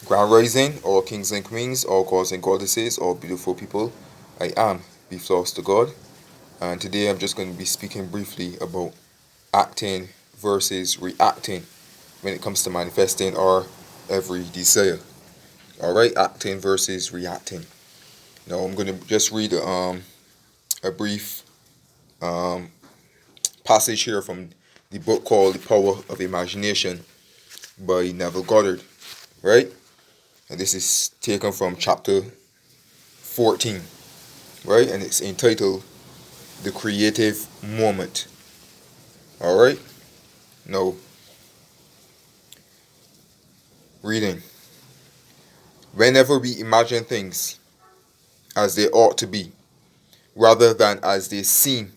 Grand Rising, all kings and queens, all gods and goddesses, all beautiful people. I am Be Floss to God, and today I'm just going to be speaking briefly about acting versus reacting when it comes to manifesting our every desire. Alright, acting versus reacting. Now I'm going to just read a brief um, passage here from the book called The Power of Imagination by Neville Goddard. Right? And this is taken from chapter 14. Right? And it's entitled The Creative Moment. Alright? Now, reading. Whenever we imagine things as they ought to be, rather than as they seem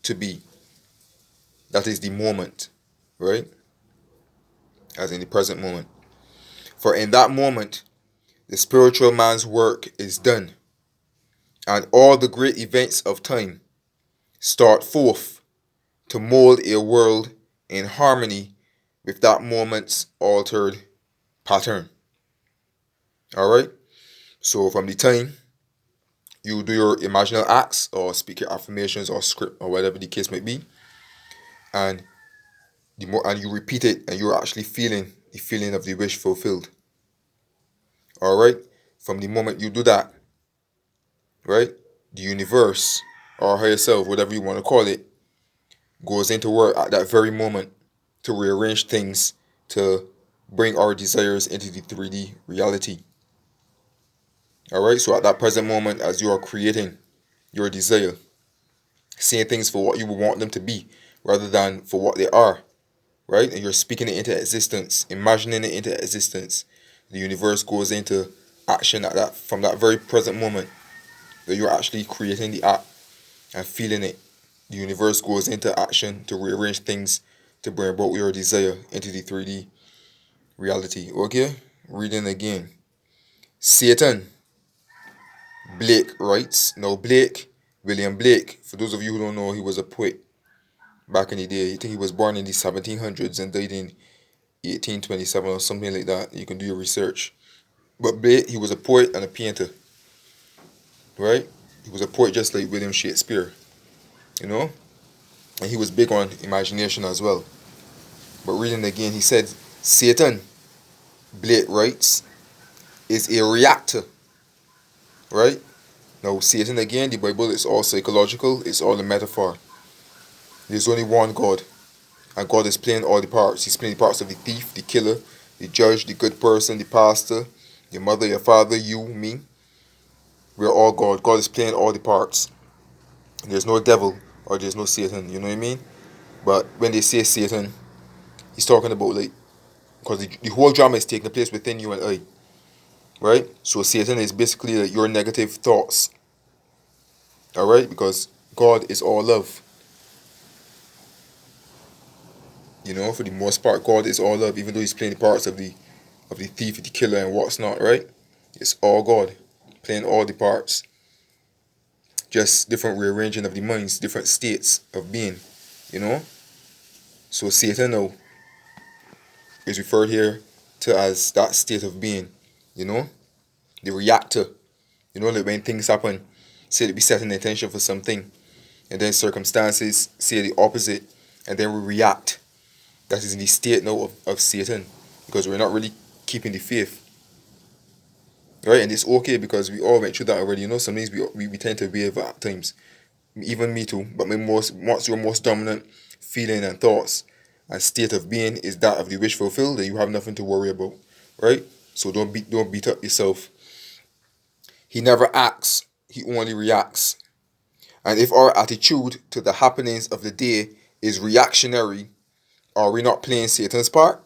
to be, that is the moment, right? As in the present moment. For in that moment, the spiritual man's work is done, and all the great events of time start forth to mold a world in harmony with that moment's altered pattern. Alright? So from the time you do your imaginal acts or speak your affirmations or script or whatever the case may be, and you repeat it and you're actually feeling the feeling of the wish fulfilled. Alright? From the moment you do that, right? The universe or higher self, whatever you want to call it, goes into work at that very moment to rearrange things to bring our desires into the 3D reality. Alright, so at that present moment, as you are creating your desire, seeing things for what you would want them to be rather than for what they are, right? And you're speaking it into existence, imagining it into existence. The universe goes into action at that from that very present moment that you're actually creating the act and feeling it. The universe goes into action to rearrange things to bring about your desire into the 3D reality. Okay? Reading again. Satan, Blake writes. Now, Blake, William Blake, for those of you who don't know, he was a poet back in the day. I think he was born in the 1700s and died in 1827 or something like that. You can do your research. But Blake, he was a poet and a painter, right? He was a poet just like William Shakespeare, you know? And he was big on imagination as well. But reading again, he said, Satan, Blake writes, is a reactor, right? Now, Satan again, the Bible is all psychological, it's all a metaphor. There's only one God, and God is playing all the parts. He's playing the parts of the thief, the killer, the judge, the good person, the pastor, your mother, your father, you, me. We're all God. God is playing all the parts. There's no devil or there's no Satan, you know what I mean? But when they say Satan, he's talking about like, because the whole drama is taking place within you and I, right? So Satan is basically like your negative thoughts, all right? Because God is all love, you know. For the most part, God is all love, even though He's playing the parts of the thief, the killer, and what's not, right? It's all God playing all the parts, just different rearranging of the minds, different states of being, you know. So Satan now is referred here to as that state of being, you know, the reactor. You know, like when things happen, say that we set an intention for something, and then circumstances say the opposite, and then we react. That is in the state now of Satan, because we're not really keeping the faith. Right? And it's okay because we all went through that already. You know, some days we tend to waver at times. Even me too. But what's your most dominant feeling and thoughts and state of being is that of the wish fulfilled, then you have nothing to worry about. Right? So don't beat up yourself. He never acts, he only reacts. And if our attitude to the happenings of the day is reactionary, are we not playing Satan's part?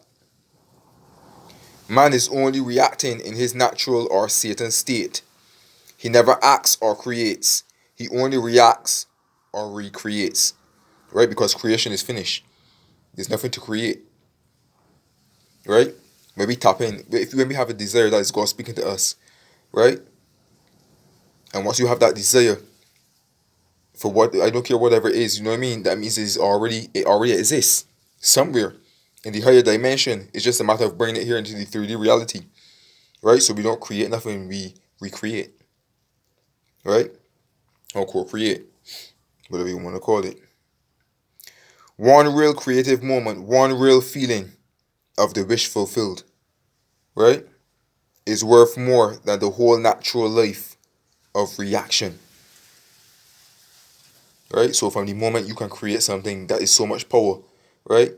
Man is only reacting in his natural or Satan state. He never acts or creates. He only reacts or recreates. Right? Because creation is finished. There's nothing to create. Right? When we tap in, when we have a desire that is God speaking to us, right? And once you have that desire for what, I don't care whatever it is, you know what I mean? That means it already exists somewhere in the higher dimension. It's just a matter of bringing it here into the 3D reality. right? So we don't create nothing, we recreate, right? Or co-create, whatever you want to call it. One real creative moment, one real feeling of the wish fulfilled, right, is worth more than the whole natural life of reaction, right? So from the moment you can create something, that is so much power, right?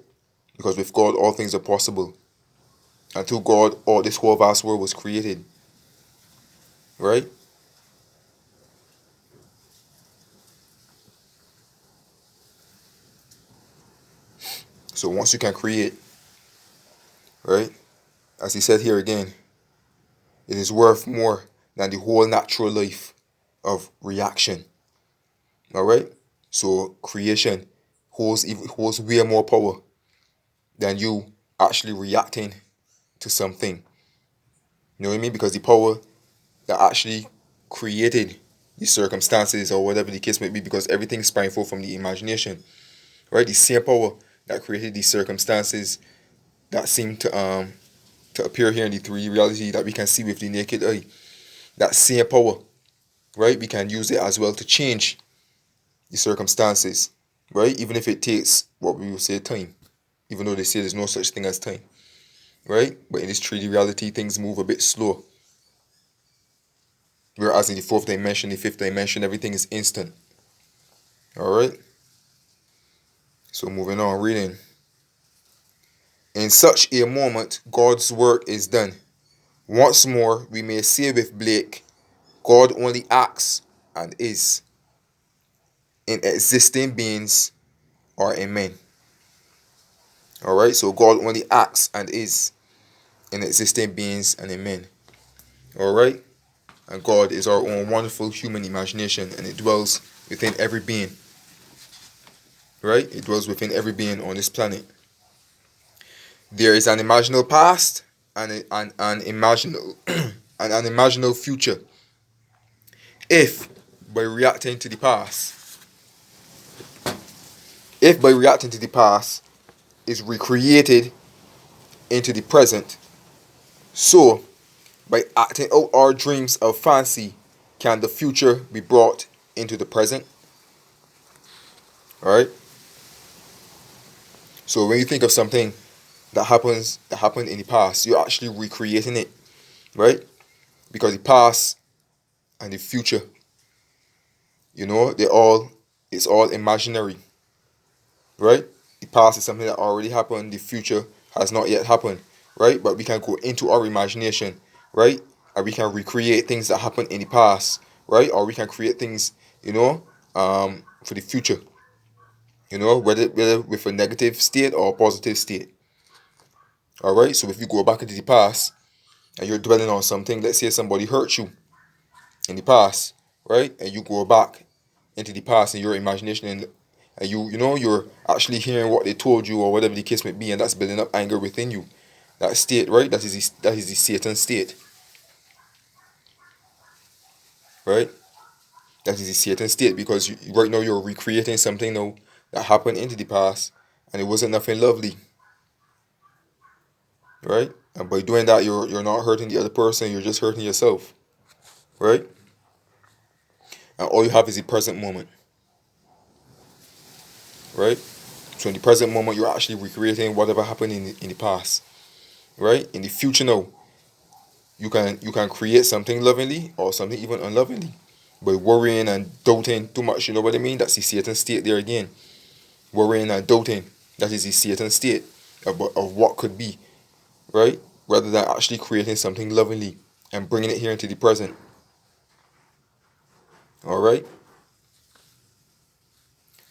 Because with God, all things are possible. And through God, all this whole vast world was created, right? So once you can create, right, as he said here again, it is worth more than the whole natural life of reaction. All right. So creation holds way more power than you actually reacting to something. You know what I mean? Because the power that actually created the circumstances or whatever the case may be, because everything sprang forth from the imagination, right? The same power that created these circumstances that seem to appear here in the 3D reality that we can see with the naked eye. That same power, right? We can use it as well to change the circumstances, right? Even if it takes what we would say time, even though they say there's no such thing as time, right? But in this 3D reality, things move a bit slow. Whereas in the fourth dimension, the fifth dimension, everything is instant. All right. So moving on, reading. In such a moment, God's work is done. Once more, we may say with Blake, God only acts and is in existing beings or in men. All right. So God only acts and is in existing beings and in men. All right. And God is our own wonderful human imagination, and it dwells within every being. Right? It dwells within every being on this planet. There is an imaginal past and an imaginal an imaginal future. If by reacting to the past, if by reacting to the past is recreated into the present, so by acting out our dreams of fancy, can the future be brought into the present? All right. So when you think of something that happened in the past, you're actually recreating it, right? Because the past and the future, it's all imaginary, right? The past is something that already happened, the future has not yet happened, right? But we can go into our imagination, right? And we can recreate things that happened in the past, right? Or we can create things, for the future, whether with a negative state or a positive state. All right. So if you go back into the past and you're dwelling on something, let's say somebody hurt you in the past, right? And you go back into the past in your imagination, and you're actually hearing what they told you or whatever the case may be, and that's building up anger within you. That state, right? That is the Satan state, right? That is the Satan state because right now you're recreating something now that happened into the past, and it wasn't nothing lovely, right? And by doing that, you're not hurting the other person, you're just hurting yourself, right? And all you have is the present moment, right? So in the present moment, you're actually recreating whatever happened in the past, right? In the future now, you can create something lovingly or something even unlovingly by worrying and doubting too much. You know what I mean? That's the Satan state there again. Worrying and doubting. That is the Satan state of what could be, right? Rather than actually creating something lovingly and bringing it here into the present. All right.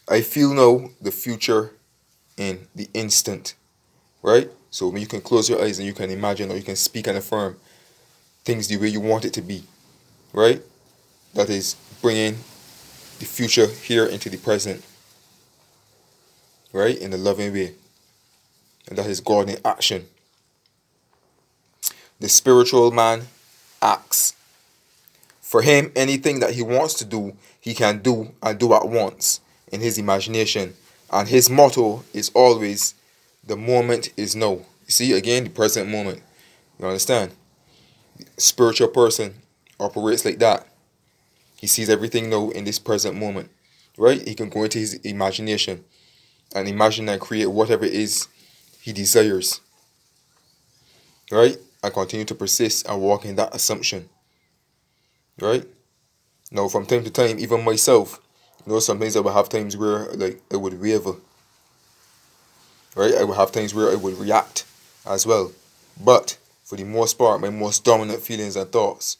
I feel now the future in the instant, right? So when you can close your eyes and you can imagine or you can speak and affirm things the way you want it to be, right? That is bringing the future here into the present, right? In a loving way. And that is God in action. The spiritual man acts. For him, anything that he wants to do, he can do and do at once in his imagination. And his motto is always, the moment is now. You see, again, the present moment. You understand? Spiritual person operates like that. He sees everything now in this present moment, right? He can go into his imagination and imagine and create whatever it is he desires, right? And continue to persist and walk in that assumption, right? Now, from time to time, even myself, sometimes I would have times where like I would waver, right? I would have times where I would react as well. But for the most part, my most dominant feelings and thoughts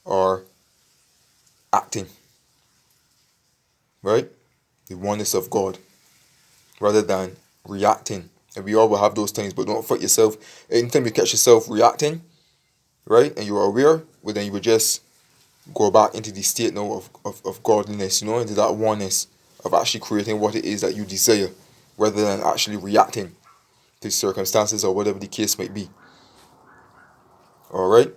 are acting, right? The oneness of God, rather than reacting. And we all will have those times, but don't fuck yourself. Anytime you catch yourself reacting, right, and you're aware, well then you would just go back into the state now of godliness, into that oneness of actually creating what it is that you desire, rather than actually reacting to circumstances or whatever the case might be. Alright?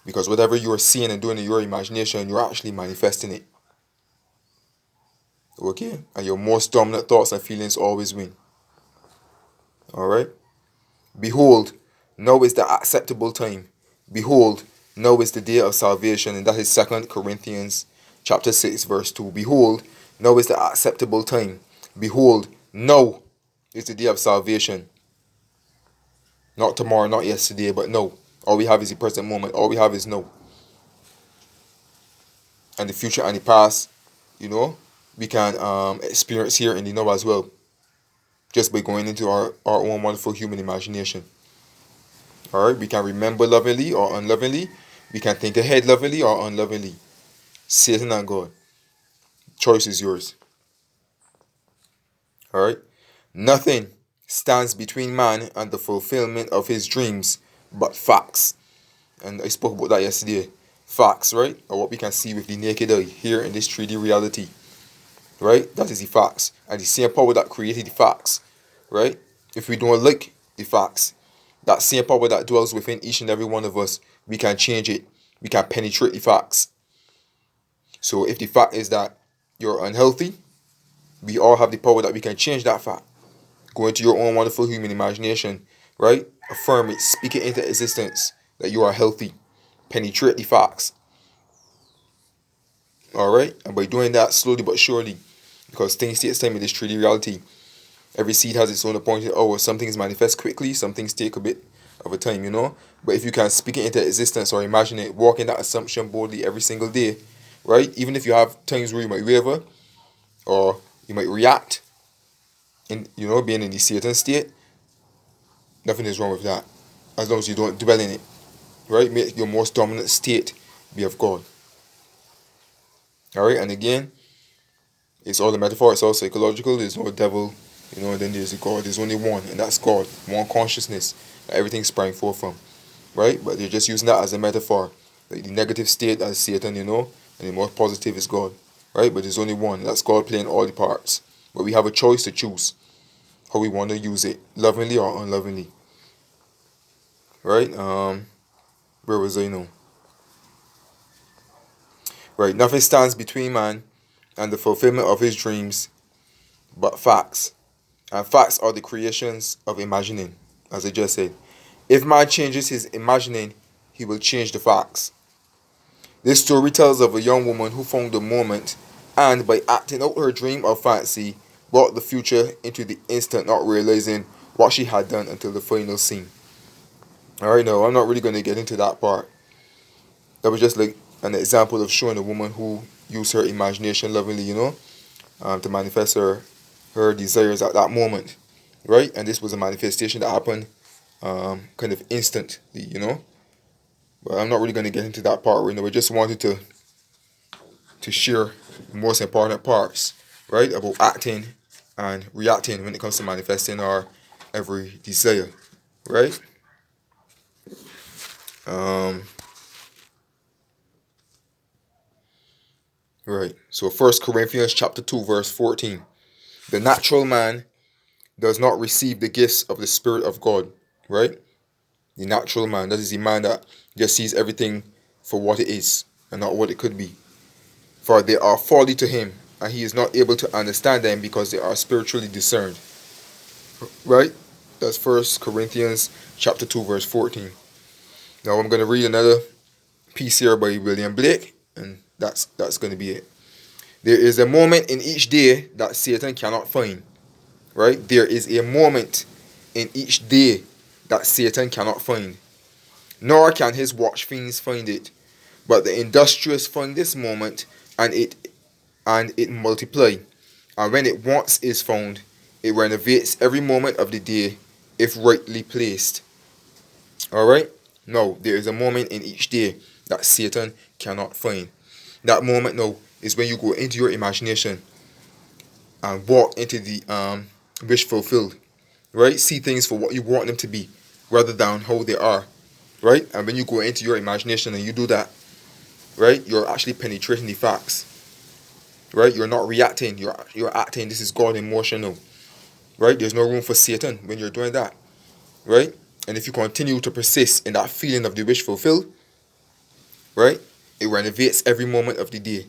Because whatever you're seeing and doing in your imagination, you're actually manifesting it. Okay? And your most dominant thoughts and feelings always win. Alright? Behold, now is the acceptable time. Behold, now is the day of salvation. And that is 2 Corinthians chapter 6, verse 2. Behold, now is the acceptable time. Behold, now is the day of salvation. Not tomorrow, not yesterday, but now. All we have is the present moment. All we have is now. And the future and the past, we can experience here in the now as well. Just by going into our own wonderful human imagination. Alright, we can remember lovingly or unlovingly. We can think ahead lovingly or unlovingly. Satan and God. Choice is yours. Alright? Nothing stands between man and the fulfillment of his dreams but facts. And I spoke about that yesterday. Facts, right? Or what we can see with the naked eye here in this 3D reality. Right? That is the facts. And the same power that created the facts. Right? If we don't like the facts, that same power that dwells within each and every one of us, we can change it. We can penetrate the facts. So if the fact is that you're unhealthy, we all have the power that we can change that fact. Go into your own wonderful human imagination, right? Affirm it, speak it into existence that you are healthy. Penetrate the facts. Alright? And by doing that slowly but surely, because things take time in this 3D reality, every seed has its own appointed hour. Some things manifest quickly, some things take a bit of a time, But if you can speak it into existence or imagine it, walk in that assumption boldly every single day, right? Even if you have times where you might waver or you might react, in being in the Satan state, nothing is wrong with that. As long as you don't dwell in it, right? Make your most dominant state be of God. Alright, and again, it's all a metaphor, it's all psychological. There's no devil, and then there's a God. There's only one, and that's God. One consciousness that everything sprang forth from. Right? But they're just using that as a metaphor. Like the negative state as Satan, and the more positive is God. Right? But there's only one, that's God playing all the parts. But we have a choice to choose how we want to use it, lovingly or unlovingly. Right? Where was I now? Right, nothing stands between man and the fulfillment of his dreams but facts. And facts are the creations of imagining, as I just said. If man changes his imagining, he will change the facts. This story tells of a young woman who found the moment and, by acting out her dream or fancy, brought the future into the instant, not realizing what she had done until the final scene. Alright, now I'm not really going to get into that part. That was just like an example of showing a woman who used her imagination lovingly, to manifest her desires at that moment, right? And this was a manifestation that happened kind of instantly, But I'm not really going to get into that part right now. I just wanted to share the most important parts, right, about acting and reacting when it comes to manifesting our every desire, right? Right. So 1 Corinthians chapter 2 verse 14. The natural man does not receive the gifts of the Spirit of God, right? The natural man, that is the man that just sees everything for what it is and not what it could be. For they are folly to him, and he is not able to understand them because they are spiritually discerned. Right? That's 1 Corinthians chapter 2 verse 14. Now I'm going to read another piece here by William Blake, and that's going to be it. There is a moment in each day that Satan cannot find. Right? There is a moment in each day that Satan cannot find, nor can his watch fiends find it. But the industrious find this moment, and it multiply. And when it once is found, it renovates every moment of the day if rightly placed. Alright? Now, there is a moment in each day that Satan cannot find. That moment now is when you go into your imagination and walk into the wish fulfilled. Right? See things for what you want them to be rather than how they are. Right? And when you go into your imagination and you do that, right, you're actually penetrating the facts. Right? You're not reacting, you're acting. This is God in motion now. Right? There's no room for Satan when you're doing that. Right? And if you continue to persist in that feeling of the wish fulfilled, right, it renovates every moment of the day.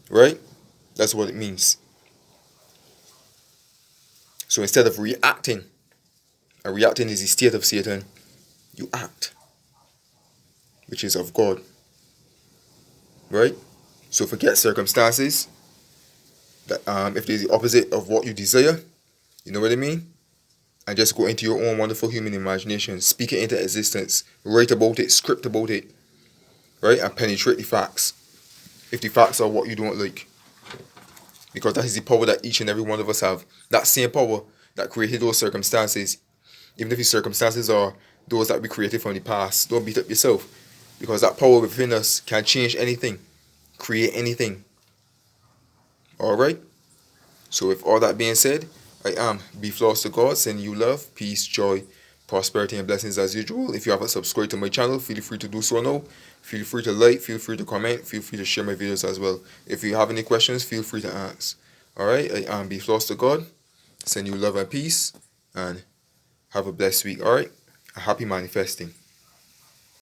Right? That's what it means. So instead of reacting, and reacting is the state of Satan, you act, which is of God. Right? So forget circumstances. That if they're the opposite of what you desire, you know what I mean? And just go into your own wonderful human imagination, speak it into existence, write about it, script about it, right? And penetrate the facts. If the facts are what you don't like. Because that is the power that each and every one of us have. That same power that created those circumstances. Even if the circumstances are those that we created from the past, don't beat up yourself. Because that power within us can change anything, create anything. Alright? So with all that being said, I am Be Floss to God, sending you love, peace, joy, prosperity, and blessings as usual. If you haven't subscribed to my channel, feel free to do so now. Feel free to like, feel free to comment, feel free to share my videos as well. If you have any questions, feel free to ask. Alright, I am Be Floss to God, send you love and peace, and have a blessed week. Alright, happy manifesting.